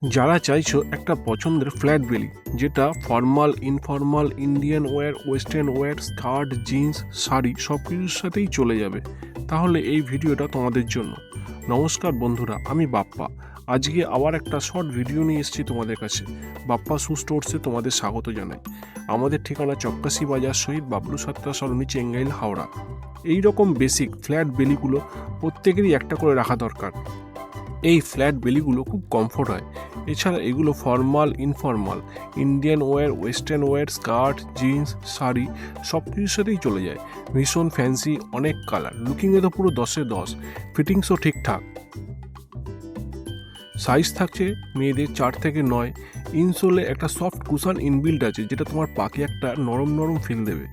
যারা চাইছো একটা পছন্দের ফ্ল্যাট বেলি, যেটা formal, informal, Indian wear, western wear, skirt, jeans, sari সব কিছুর সাথেই চলে যাবে, তাহলে এই ভিডিওটা তোমাদের জন্য। নমস্কার বন্ধুরা, আমি বাপ্পা। আজকে আবার একটা শর্ট ভিডিও নিয়ে এসেছি তোমাদের কাছে। বাপ্পা শু স্টোর্সে তোমাদের স্বাগত জানাই। আমাদের ঠিকানা চক্কাশি বাজার, শহীদ বাবলু সাত্রা সরণি, চেঙ্গাইল, হাওড়া। এই রকম বেসিক ফ্ল্যাট বেলিগুলো প্রত্যেকেরই একটা করে রাখা দরকার। এই ফ্ল্যাট বেলিগুলো খুব কমফোর্ট হয়। এছাড়া এগুলো formal, informal, Indian wear, western wear, skirt, jeans, sari সব কিছুর সাথেই চলে যায়। ভীষণ ফ্যান্সি, অনেক কালার, লুকিংয়ে তো পুরো 10-এ 10, ফিটিংসও ঠিকঠাক। সাইজ থাকছে মেয়েদের 4 থেকে 9। ইনসোলে একটা সফট কুশন ইনবিল্ড আছে, যেটা তোমার পাকে একটা নরম নরম ফিল দেবে।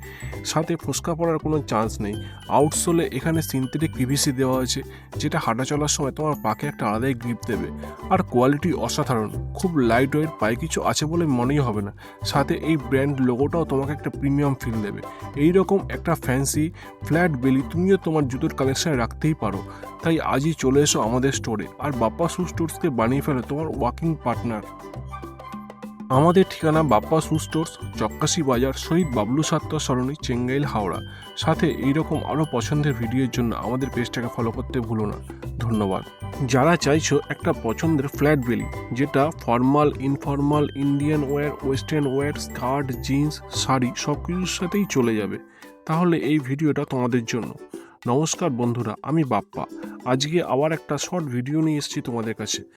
সাথে ফোসকা পড়ার কোনো চান্স নেই। আউটসোলে এখানে সিনথেটিক পিভিসি দেওয়া আছে, যেটা হাঁটা চলার সময় তোমার পাকে একটা আলাদাই গ্রিপ দেবে। আর কোয়ালিটি অসাধারণ, খুব লাইট ওয়েট, পায়ে কিছু আছে বলে মনেই হবে না। সাথে এই ব্র্যান্ড লোগোটাও তোমাকে একটা প্রিমিয়াম ফিল দেবে। এই রকম একটা ফ্যান্সি ফ্ল্যাট বেলি তুমিও তোমার জুতোর কালেকশানে রাখতেই পারো। তাই আজই চলে এসো আমাদের স্টোরে, আর বাপ্পা শু স্টোর্সকে বানিয়ে ফেলো তোমার ওয়াকিং পার্টনার। আমাদের ঠিকানা বাপ্পা শু স্টোর্স, চক্কাশি বাজার, শহীদ বাবলু সাত্রা সরণি, চেঙ্গাইল, হাওড়া। সাথে এইরকম আরও পছন্দের ভিডিওর জন্য আমাদের পেজটাকে ফলো করতে ভুলো না। ধন্যবাদ। যারা চাইছো একটা পছন্দের ফ্ল্যাট বেলি, যেটা formal, informal, Indian wear, western wear, skirt, jeans, sari সব কিছুর সাথেই চলে যাবে, তাহলে এই ভিডিওটা তোমাদের জন্য। নমস্কার বন্ধুরা, আমি বাপ্পা। আজকে আবার একটা শর্ট ভিডিও নিয়ে এসেছি তোমাদের কাছে।